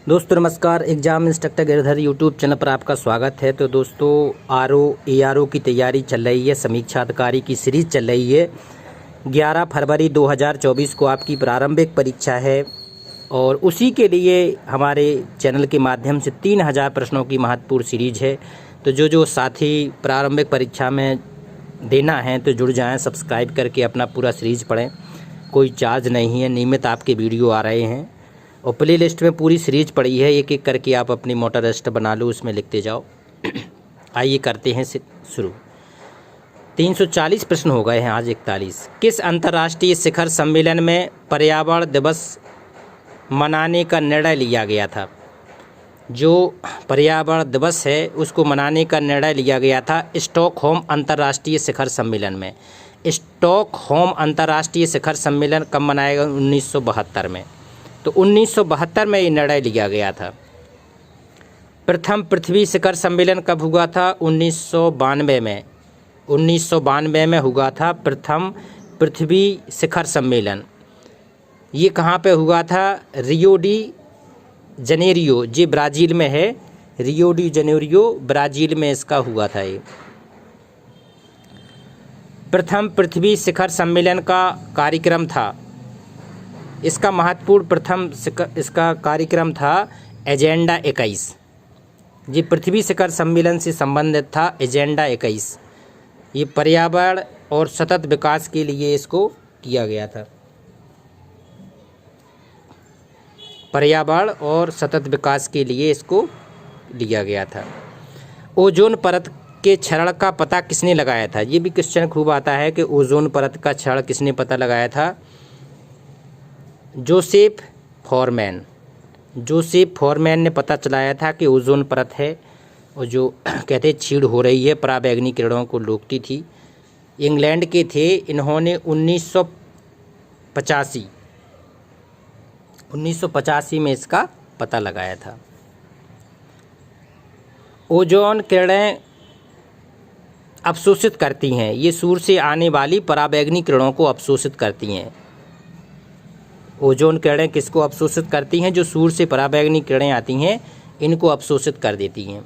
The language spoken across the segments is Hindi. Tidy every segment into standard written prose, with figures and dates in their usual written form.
दोस्तों नमस्कार। Exam instructor Girdhar YouTube channel पर आपका स्वागत है। तो दोस्तों ARO की तैयारी चल रही है, समीक्षा अधिकारी की सीरीज चल रही है। 11 फरवरी 2024 को आपकी प्रारंभिक परीक्षा है और उसी के लिए हमारे चैनल के माध्यम से 3000 प्रश्नों की महत्वपूर्ण सीरीज है। तो जो साथी प्रारंभिक परीक्षा में देना है तो जुड़ जाएं, सब्सक्राइब करके अपना पूरा सीरीज पढ़ें। कोई चार्ज नहीं है, नियमित आपके वीडियो आ रहे हैं और प्ले लिस्ट में पूरी सीरीज पड़ी है। एक एक करके आप अपनी मोटर लिस्ट बना लो, उसमें लिखते जाओ। आइए करते हैं शुरू। 340 प्रश्न हो गए हैं, आज 41। किस अंतर्राष्ट्रीय शिखर सम्मेलन में पर्यावरण दिवस मनाने का निर्णय लिया गया था? जो पर्यावरण दिवस है उसको मनाने का निर्णय लिया गया था स्टॉकहोम अंतर्राष्ट्रीय शिखर सम्मेलन में। स्टॉकहोम अंतर्राष्ट्रीय शिखर सम्मेलन कब मनाया गया? 1972 में। तो 1972 में ये निर्णय लिया गया था। प्रथम पृथ्वी शिखर सम्मेलन कब हुआ था? 1992 में। 1992 में हुआ था प्रथम पृथ्वी शिखर सम्मेलन। ये कहाँ पे हुआ था? रियो डी जनेरियो, जी ब्राज़ील में है। रियो डी जनेरियो ब्राज़ील में इसका हुआ था। ये प्रथम पृथ्वी शिखर सम्मेलन का कार्यक्रम था। इसका महत्वपूर्ण इसका कार्यक्रम था एजेंडा 21। ये पृथ्वी शिखर सम्मेलन से संबंधित था एजेंडा 21। ये पर्यावरण और सतत विकास के लिए इसको किया गया था। पर्यावरण और सतत विकास के लिए इसको लिया गया था। ओजोन परत के क्षरण का पता किसने लगाया था? ये भी क्वेश्चन खूब आता है कि ओजोन परत का क्षरण किसने पता लगाया था? Joseph foreman. जोसेफ फॉरमैन ने पता चलाया था कि ओजोन परत है और जो कहते छीड़ हो रही है, पराबैंगनी किरणों को रोकती थी। इंग्लैंड के थे। इन्होंने 1985 में इसका पता लगाया था। ओजोन किरणें अवशोषित करती हैं। ये सूर्य से आने वाली पराबैंगनी किरणों को अवशोषित करती हैं। ओजोन किरणें किसको अवशोषित करती हैं? जो सूर्य से पराबैंगनी किरणें आती हैं, इनको अवशोषित कर देती हैं।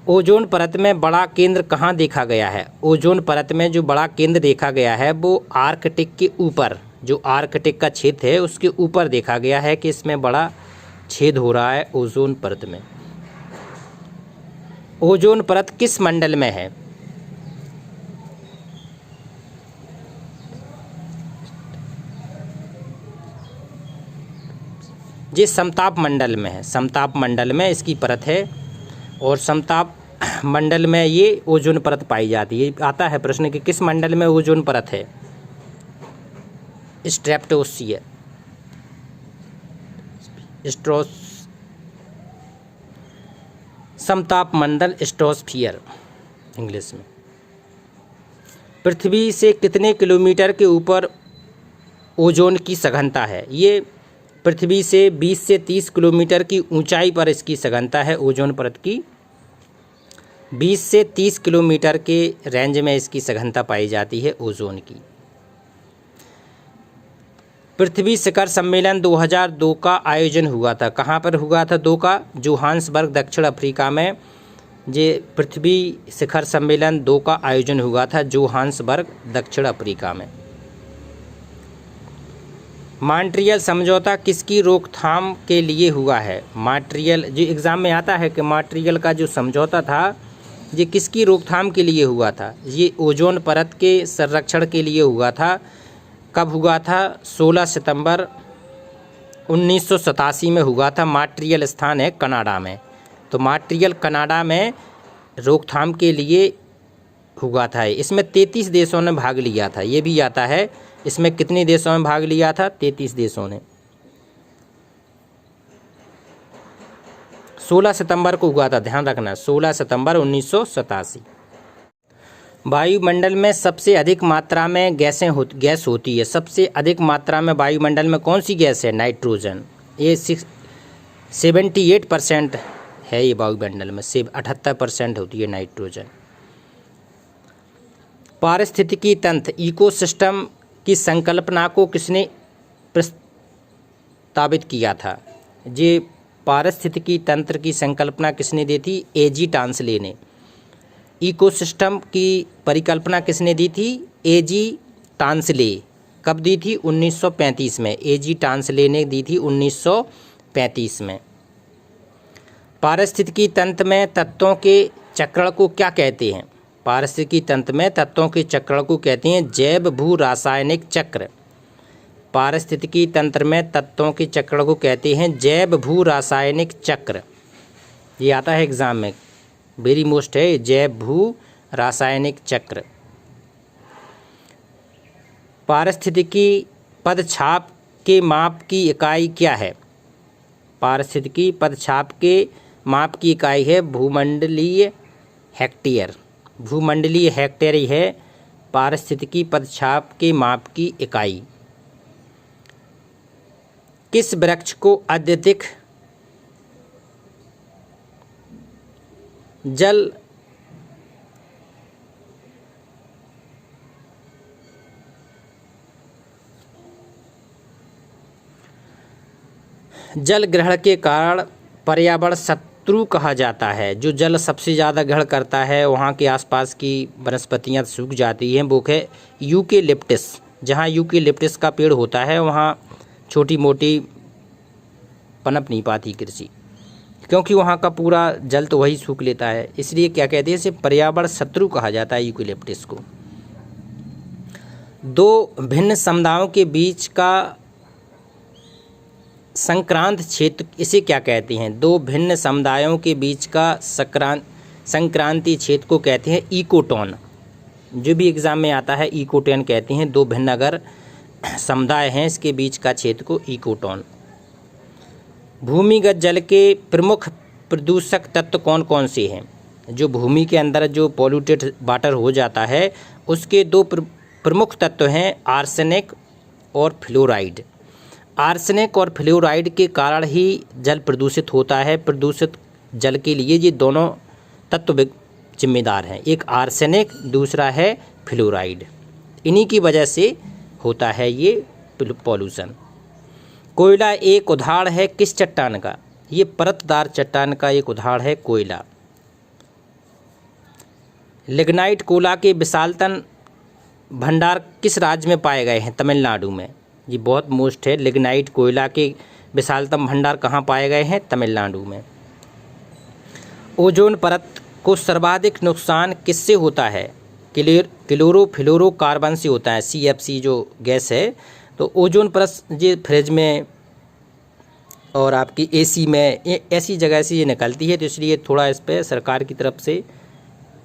ओजोन परत में बड़ा केंद्र कहाँ देखा गया है? ओजोन परत में जो बड़ा केंद्र देखा गया है वो आर्कटिक के ऊपर, जो आर्कटिक का क्षेत्र है उसके ऊपर देखा गया है कि इसमें बड़ा छेद हो रहा है ओजोन परत में। ओजोन परत किस मंडल में है? ये समताप मंडल में है। समताप मंडल में इसकी परत है और समताप मंडल में ये ओजोन परत पाई जाती है। आता है प्रश्न कि किस मंडल में ओजोन परत है? स्ट्रेप्टोस्फियर, समताप मंडल, स्ट्रेटोस्फियर इंग्लिश में। पृथ्वी से कितने किलोमीटर के ऊपर ओजोन की सघनता है? ये पृथ्वी से 20 से 30 किलोमीटर की ऊंचाई पर इसकी सघनता है। ओजोन परत की 20 से 30 किलोमीटर के रेंज में इसकी सघनता पाई जाती है ओजोन की। पृथ्वी शिखर सम्मेलन 2002 का आयोजन हुआ था। कहाँ पर हुआ था? 2 का जोहान्सबर्ग, दक्षिण अफ्रीका में। ये पृथ्वी शिखर सम्मेलन 2 का आयोजन हुआ था जोहान्सबर्ग, दक्षिण अफ्रीका में। मॉन्ट्रियल समझौता किसकी रोकथाम के लिए हुआ है? मॉन्ट्रियल, जो एग्ज़ाम में आता है कि मॉन्ट्रियल का जो समझौता था ये किसकी रोकथाम के लिए हुआ था? ये ओजोन परत के संरक्षण के लिए हुआ था। कब हुआ था? 16 सितंबर 1987 में हुआ था। मॉन्ट्रियल स्थान है कनाडा में। तो मॉन्ट्रियल कनाडा में रोकथाम के लिए हुआ था। इसमें 33 देशों ने भाग लिया था। ये भी आता है। इसमें कितने देशों में भाग लिया था? 33 देशों ने। 16 सितंबर को हुआ था, ध्यान रखना, 16 सितंबर 1987। वायुमंडल में सबसे अधिक मात्रा में गैस होती है। सबसे अधिक मात्रा में वायुमंडल में कौन सी गैस है? नाइट्रोजन। ये 78% है। ये वायुमंडल में 78% होती है नाइट्रोजन। पारिस्थितिकी तंत्र, इकोसिस्टम की संकल्पना को किसने प्रस्तावित किया था? ये पारिस्थितिकी तंत्र की संकल्पना किसने दी थी? एजी टांसले ने। इकोसिस्टम की परिकल्पना किसने दी थी? एजी टांसले। कब दी थी? 1935 में। एजी टांसले ने दी थी 1935 में। पारिस्थितिकी तंत्र में तत्वों के चक्रण को क्या कहते हैं? पारिस्थितिकी तंत्र में तत्वों के चक्रण को कहते हैं जैव भू रासायनिक चक्र। पारिस्थितिकी तंत्र में तत्वों के चक्र को कहते हैं जैव भू रासायनिक चक्र। ये आता है एग्जाम में, वेरी मोस्ट है, जैव भू रासायनिक चक्र। पारिस्थितिकी पदछाप के माप की इकाई क्या है? पारिस्थितिकी पदछाप के माप की इकाई है भूमंडलीय हेक्टेयर। भूमंडलीय हेक्टेयर ही है पारिस्थितिकी पदछाप के माप की इकाई। किस वृक्ष को अत्यधिक जल ग्रहण के कारण पर्यावरण शत्रु कहा जाता है? जो जल सबसे ज़्यादा ग्रहण करता है, वहाँ के आसपास की वनस्पतियाँ सूख जाती हैं, वो है यूकेलिप्टस। जहाँ यूकेलिप्टस का पेड़ होता है वहाँ छोटी मोटी पनप नहीं पाती कृषि, क्योंकि वहाँ का पूरा जल तो वही सूख लेता है। इसलिए क्या कहते हैं, इसे पर्यावरण शत्रु कहा जाता है यूकेलिप्टस को। दो भिन्न समुदायों के बीच का संक्रांत क्षेत्र इसे क्या कहते हैं? दो भिन्न समुदायों के बीच का संक्रांति क्षेत्र को कहते हैं इकोटोन। जो भी एग्जाम में आता है इकोटोन कहते हैं। दो भिन्न अगर समुदाय हैं, इसके बीच का क्षेत्र को इकोटोन। भूमिगत जल के प्रमुख प्रदूषक तत्व कौन कौन से हैं? जो भूमि के अंदर जो पॉल्यूटेड वाटर हो जाता है, उसके दो प्रमुख तत्व हैं आर्सेनिक और फ्लोराइड। आर्सेनिक और फ्लोराइड के कारण ही जल प्रदूषित होता है। प्रदूषित जल के लिए ये दोनों तत्व जिम्मेदार हैं, एक आर्सेनिक, दूसरा है फ्लोराइड। इन्हीं की वजह से होता है ये पॉल्यूशन। कोयला एक उदाहरण है किस चट्टान का? ये परतदार चट्टान का एक उदाहरण है कोयला। लिग्नाइट कोला के विशालतम भंडार किस राज्य में पाए गए हैं? तमिलनाडु में। ये बहुत मोस्ट है, लिग्नाइट कोयला के विशालतम भंडार कहाँ पाए गए हैं? तमिलनाडु में। ओजोन परत को सर्वाधिक नुकसान किससे होता है? क्लोरोफ्लोरोकार्बन से होता है, CFC जो गैस है। तो ओजोन परत ये फ्रिज में और आपकी AC में ऐसी जगह से ये निकलती है, तो इसलिए थोड़ा इस पर सरकार की तरफ से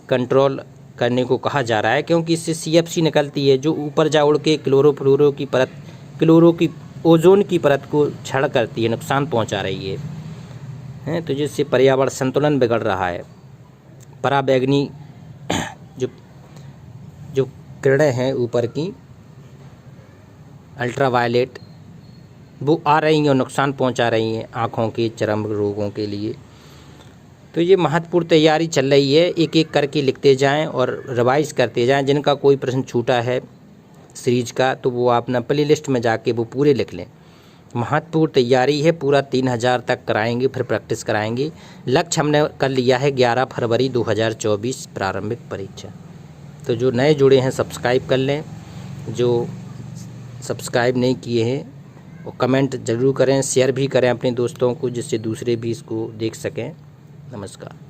कंट्रोल करने को कहा जा रहा है, क्योंकि इससे CFC निकलती है जो ऊपर जा उड़ के क्लोरोफ्लोरो की परत, ओजोन की परत को छड़ करती है, नुकसान पहुंचा रही है, तो जिससे पर्यावरण संतुलन बिगड़ रहा है। पराबैंगनी जो किरणें हैं ऊपर की, अल्ट्रावायलेट, वो आ रही हैं और नुकसान पहुंचा रही हैं आँखों के चर्म रोगों के लिए। तो ये महत्वपूर्ण तैयारी चल रही है, एक एक करके लिखते जाएं और रिवाइज करते जाएं। जिनका कोई प्रश्न छूटा है सीरीज का, तो वो आप अपना प्ले लिस्ट में जाके वो पूरे लिख लें। महत्वपूर्ण तैयारी है, पूरा 3000 तक कराएंगे, फिर प्रैक्टिस कराएंगे। लक्ष्य हमने कर लिया है 11 फरवरी 2024 प्रारंभिक परीक्षा। तो जो नए जुड़े हैं सब्सक्राइब कर लें, जो सब्सक्राइब नहीं किए हैं वो कमेंट ज़रूर करें, शेयर भी करें अपने दोस्तों को, जिससे दूसरे भी इसको देख सकें। नमस्कार।